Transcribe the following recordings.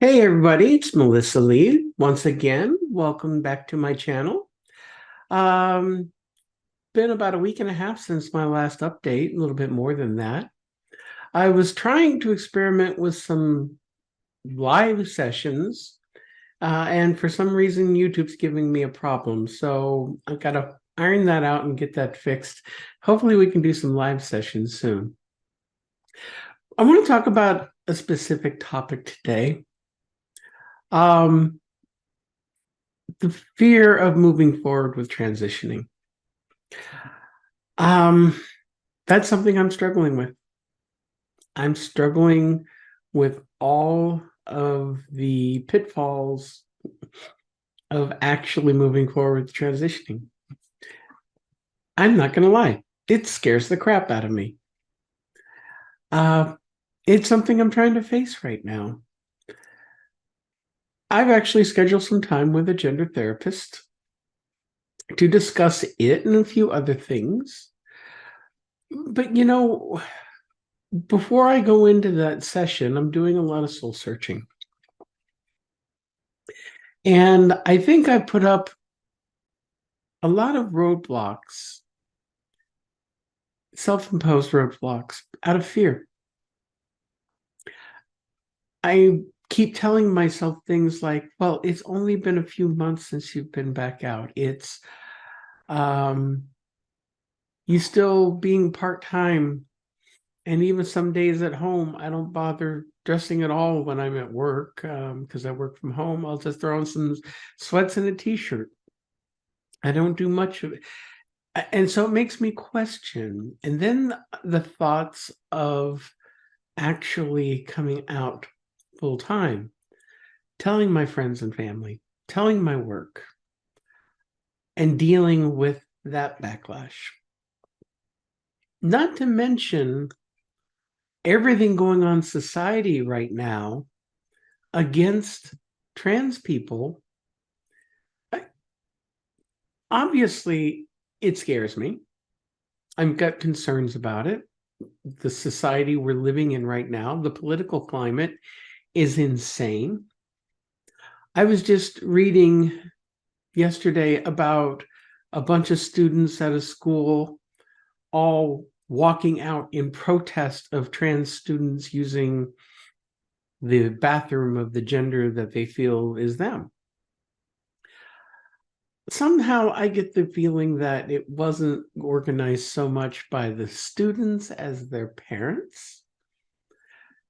Hey everybody, it's Melissa Lee. Once again, welcome back to my channel. Um, Been about a week and a half since my last update, a little bit more than that. I was trying to experiment with some live sessions, and for some reason, YouTube's giving me a problem. So I've got to iron that out and get that fixed. Hopefully, we can do some live sessions soon. I want to talk about a specific topic today. Um, the fear of moving forward with transitioning. Um, that's something I'm struggling with. I'm struggling with all of the pitfalls of actually moving forward with transitioning. I'm not going to lie, it scares the crap out of me. Uh, it's something I'm trying to face right now. I've actually scheduled some time with a gender therapist to discuss it and a few other things. But before I go into that session, I'm doing a lot of soul searching. And I think I put up a lot of roadblocks, self-imposed roadblocks, out of fear. I keep telling myself things like, well, it's only been a few months since you've been back out. It's um you still being part-time, and even some days at home, I don't bother dressing at all when I'm at work because I work from home. I'll just throw on some sweats and a t-shirt. I don't do much of it. And so it makes me question. And then the thoughts of actually coming out full time, telling my friends and family, telling my work, and dealing with that backlash. Not to mention everything going on in society right now against trans people. Obviously, it scares me. I've got concerns about it. The society we're living in right now, the political climate is insane. I was just reading yesterday about a bunch of students at a school all walking out in protest of trans students using the bathroom of the gender that they feel is them. Somehow I get the feeling that it wasn't organized so much by the students as their parents,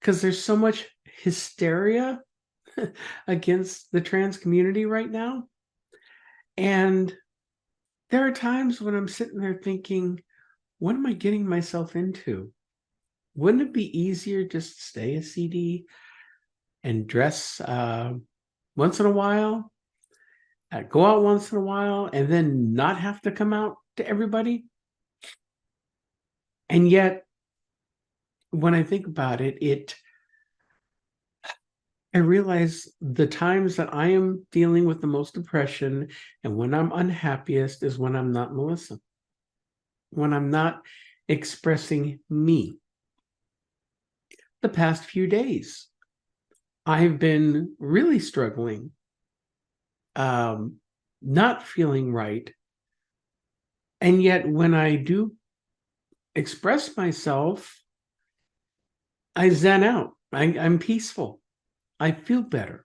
because there's so much hysteria against the trans community right now. And there are times when I'm sitting there thinking, what am I getting myself into? Wouldn't it be easier just to stay a CD and dress once in a while, go out once in a while, and then not have to come out to everybody? And yet, when I think about it, I realize the times that I am dealing with the most depression and when I'm unhappiest is when I'm not Melissa, when I'm not expressing me. The past few days, I've been really struggling, um, not feeling right. And yet, when I do express myself, I zen out. I'm peaceful. I feel better.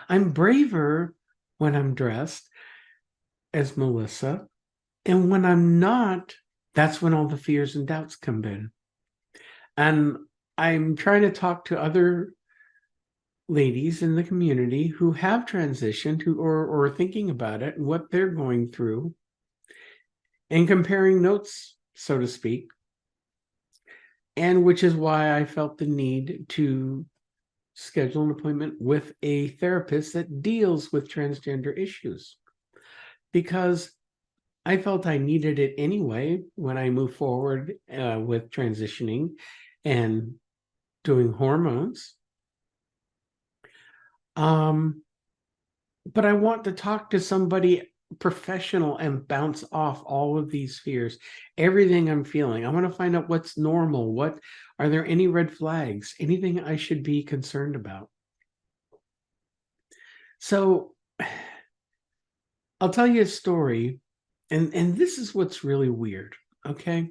I'm braver when I'm dressed as Melissa. And when I'm not, that's when all the fears and doubts come in. And I'm trying to talk to other ladies in the community who have transitioned or are thinking about it and what they're going through and comparing notes, so to speak. And which is why I felt the need to schedule an appointment with a therapist that deals with transgender issues, because I felt I needed it anyway when I move forward with transitioning and doing hormones. Um, but I want to talk to somebody professional and bounce off all of these fears, everything I'm feeling. I want to find out what's normal. What are there any red flags? Anything I should be concerned about? So I'll tell you a story, and this is what's really weird. Okay.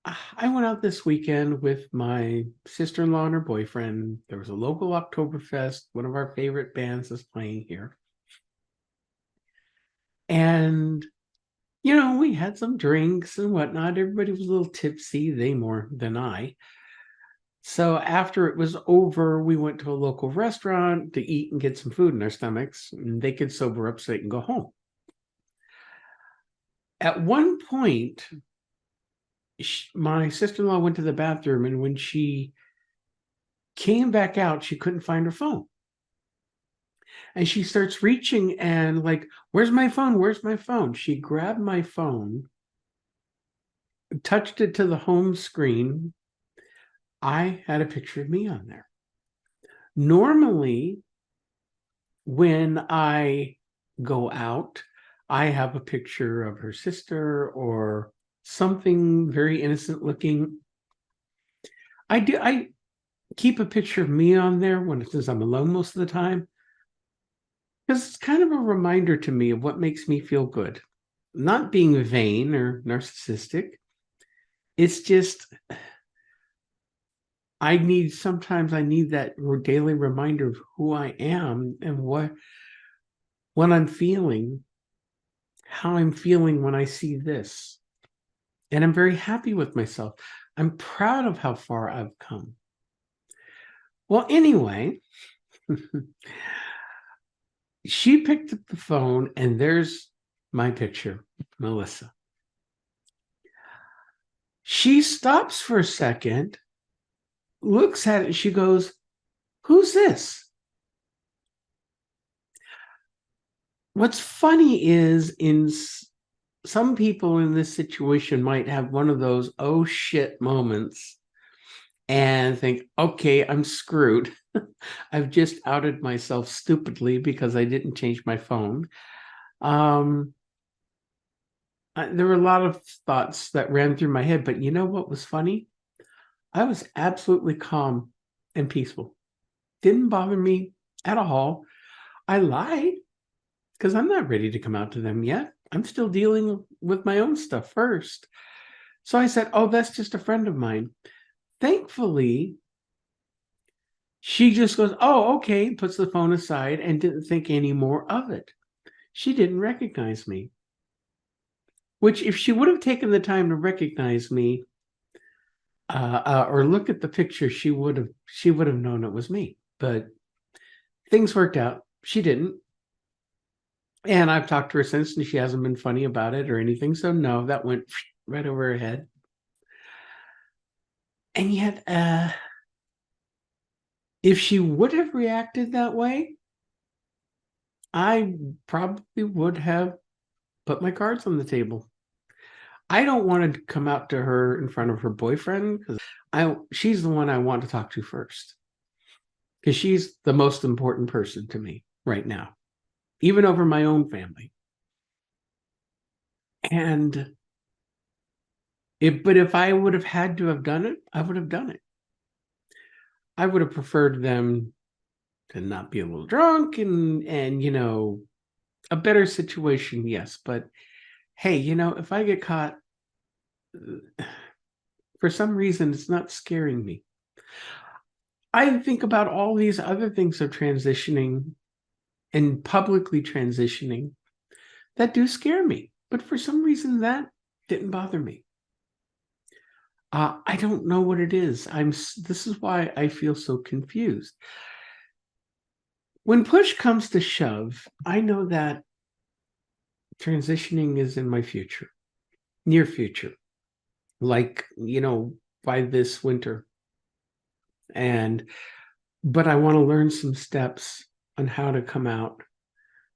I went out this weekend with my sister-in-law and her boyfriend. There was a local Oktoberfest. One of our favorite bands is playing here. And, we had some drinks and whatnot. Everybody was a little tipsy, they more than I. So after it was over, we went to a local restaurant to eat and get some food in our stomachs, and they could sober up so they can go home. At one point, my sister-in-law went to the bathroom, and when she came back out, she couldn't find her phone. And she starts reaching and like, where's my phone? Where's my phone? She grabbed my phone, touched it to the home screen. I had a picture of me on there. Normally, when I go out, I have a picture of her sister or something very innocent looking. I keep a picture of me on there when it says I'm alone most of the time, because it's kind of a reminder to me of what makes me feel good. Not being vain or narcissistic. It's just sometimes I need that daily reminder of who I am and what I'm feeling, how I'm feeling when I see this. And I'm very happy with myself. I'm proud of how far I've come. Well, anyway, she picked up the phone and there's my picture, Milyssa. She stops for a second, looks at it, she goes, "Who's this?" What's funny is some people in this situation might have one of those oh shit moments and think, okay, I'm screwed. I've just outed myself stupidly because I didn't change my phone. There were a lot of thoughts that ran through my head, but you know what was funny? I was absolutely calm and peaceful. Didn't bother me at all. I lied because I'm not ready to come out to them yet. I'm still dealing with my own stuff first. So I said, oh, that's just a friend of mine. Thankfully, she just goes, oh, okay, puts the phone aside and didn't think any more of it. She didn't recognize me, which if she would have taken the time to recognize me or look at the picture, she would have known it was me. But things worked out. She didn't. And I've talked to her since, and she hasn't been funny about it or anything. So no, that went right over her head. And yet, if she would have reacted that way, I probably would have put my cards on the table. I don't want to come out to her in front of her boyfriend because she's the one I want to talk to first. Because she's the most important person to me right now, even over my own family. And if I would have had to have done it, I would have done it. I would have preferred them to not be a little drunk and a better situation, yes. But hey, if I get caught, for some reason, it's not scaring me. I think about all these other things of transitioning and publicly transitioning that do scare me. But for some reason, that didn't bother me. I don't know what it is. This is why I feel so confused. When push comes to shove, I know that transitioning is in my future, near future, like, by this winter. But I want to learn some steps on how to come out,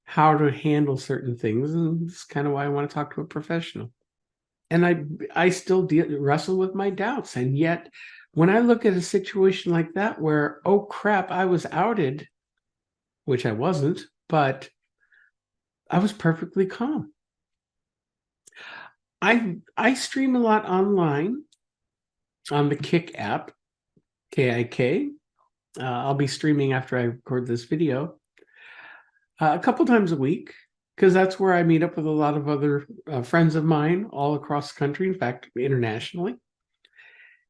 how to handle certain things. And that's kind of why I want to talk to a professional. And I still wrestle with my doubts. And yet, when I look at a situation like that where, oh crap, I was outed, which I wasn't, but I was perfectly calm. I stream a lot online on the Kick app, KIK. I'll be streaming after I record this video. a couple times a week, because that's where I meet up with a lot of other friends of mine all across the country, in fact, internationally.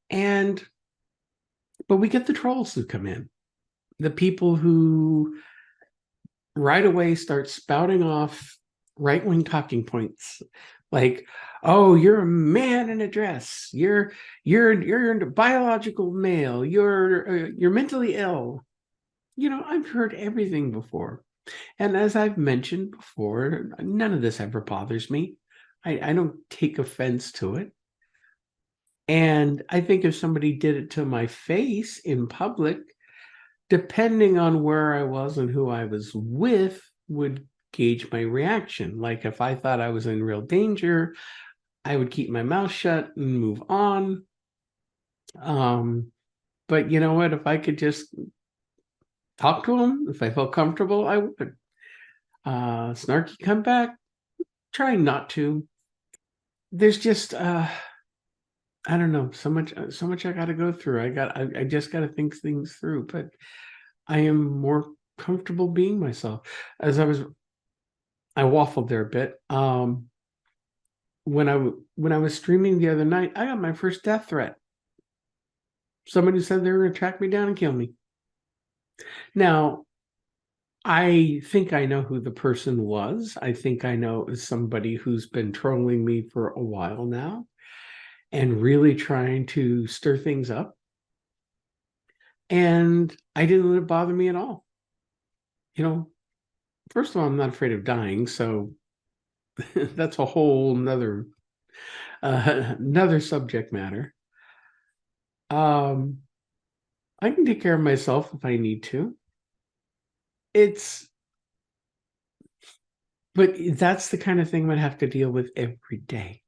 And but we get the trolls who come in, the people who right away start spouting off right-wing talking points like, oh, you're a man in a dress, you're a biological male, you're mentally ill. I've heard everything before. And as I've mentioned before, none of this ever bothers me. I don't take offense to it. And I think if somebody did it to my face in public, depending on where I was and who I was with, would gauge my reaction. Like if I thought I was in real danger, I would keep my mouth shut and move on. But you know what? If I could just talk to them, if I felt comfortable, I would. Snarky comeback, try not to. There's just I don't know, so much I got to go through. I just got to think things through, but I am more comfortable being myself. As I waffled there a bit. When I was streaming the other night, I got my first death threat. Somebody said they were going to track me down and kill me. Now, I think I know who the person was. I think I know it was somebody who's been trolling me for a while now and really trying to stir things up. And I didn't let it bother me at all. First of all, I'm not afraid of dying, so that's a whole another subject matter. I can take care of myself if I need to. But that's the kind of thing I'd have to deal with every day,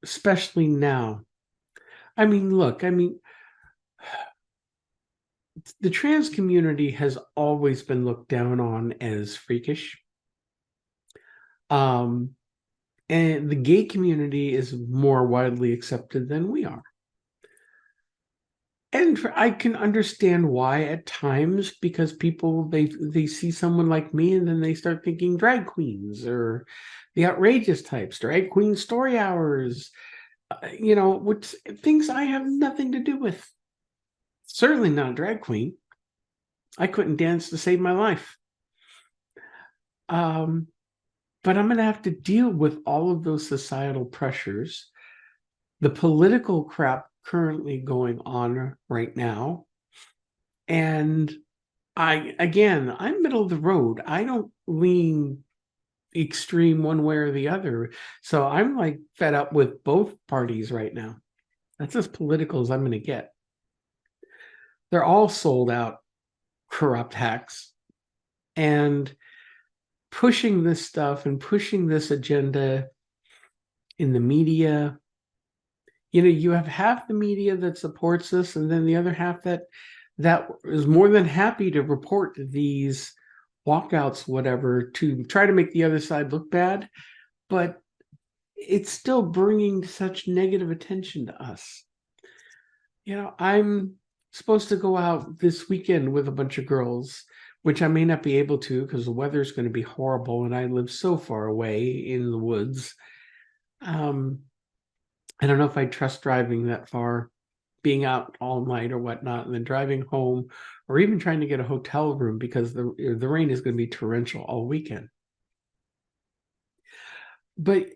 especially now. Look, the trans community has always been looked down on as freakish. And the gay community is more widely accepted than we are. And I can understand why at times, because people they see someone like me and then they start thinking drag queens or the outrageous types, drag queen story hours, which things I have nothing to do with. Certainly not a drag queen. I couldn't dance to save my life. But I'm going to have to deal with all of those societal pressures, the political crap currently going on right now. And I'm middle of the road. I don't lean extreme one way or the other. So I'm like fed up with both parties right now. That's as political as I'm going to get. They're all sold out corrupt hacks and pushing this stuff and pushing this agenda in the media. You have half the media that supports this, and then the other half that is more than happy to report these walkouts, whatever, to try to make the other side look bad. But it's still bringing such negative attention to us. I'm supposed to go out this weekend with a bunch of girls, which I may not be able to because the weather's going to be horrible and I live so far away in the woods. I don't know if I trust driving that far, being out all night or whatnot, and then driving home, or even trying to get a hotel room because the rain is going to be torrential all weekend. But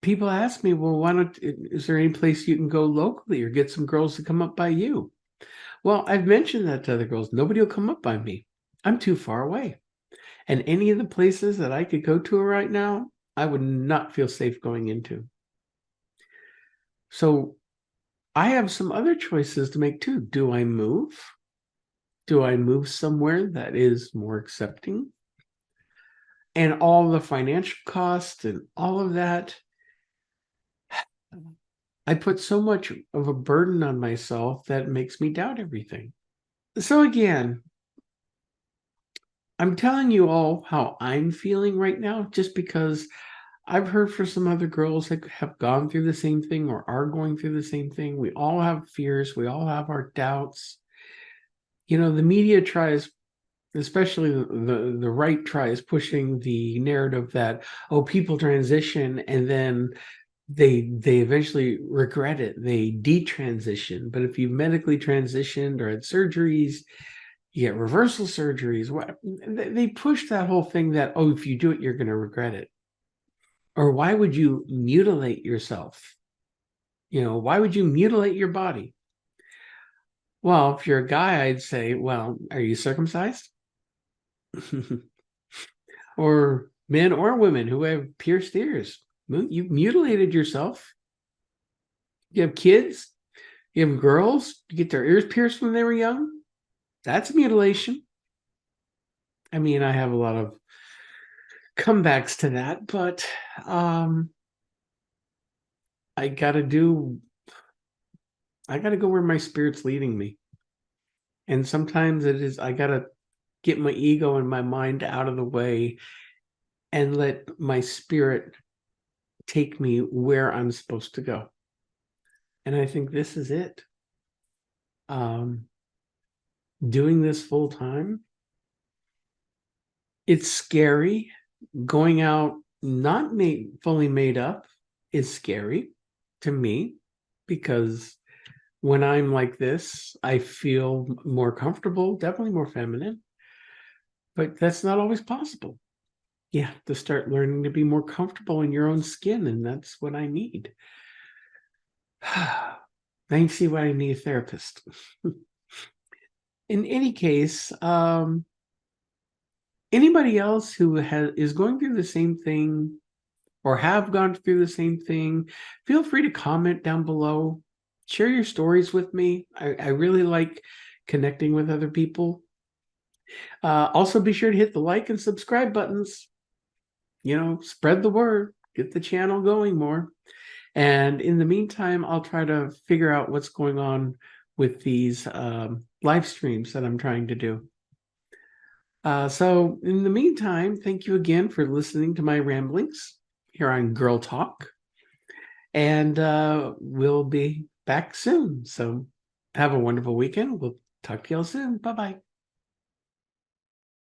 people ask me, well, is there any place you can go locally or get some girls to come up by you? Well, I've mentioned that to other girls. Nobody will come up by me. I'm too far away. And any of the places that I could go to right now, I would not feel safe going into. So I have some other choices to make too. Do I move? Do I move somewhere that is more accepting? And all the financial costs and all of that, I put so much of a burden on myself that makes me doubt everything. So again, I'm telling you all how I'm feeling right now, just because I've heard from some other girls that have gone through the same thing or are going through the same thing. We all have fears. We all have our doubts. The media tries especially the right tries pushing the narrative that, oh, people transition and then they eventually regret it. They detransition. But if you've medically transitioned or had surgeries, you get reversal surgeries. What they push that whole thing that, oh, if you do it, you're going to regret it. Or why would you mutilate yourself? Why would you mutilate your body? Well, if you're a guy, I'd say, well, are you circumcised? Or men or women who have pierced ears. You've mutilated yourself. You have kids, you have girls, you get their ears pierced when they were young. That's mutilation. I mean, I have a lot of comebacks to that, but I gotta go where my spirit's leading me. And sometimes I gotta get my ego and my mind out of the way and let my spirit take me where I'm supposed to go. And I think this is it. Doing this full time, it's scary. Going out not fully made up is scary to me, because when I'm like this, I feel more comfortable, definitely more feminine, but that's not always possible. You have to start learning to be more comfortable in your own skin, and that's what I need. I see why I need a therapist. In any case, anybody else who is going through the same thing or have gone through the same thing, feel free to comment down below. Share your stories with me. I really like connecting with other people. Also, be sure to hit the like and subscribe buttons. Spread the word, get the channel going more. And in the meantime, I'll try to figure out what's going on with these live streams that I'm trying to do. So in the meantime, thank you again for listening to my ramblings here on Girl Talk. And we'll be back soon. So have a wonderful weekend. We'll talk to y'all soon. Bye-bye.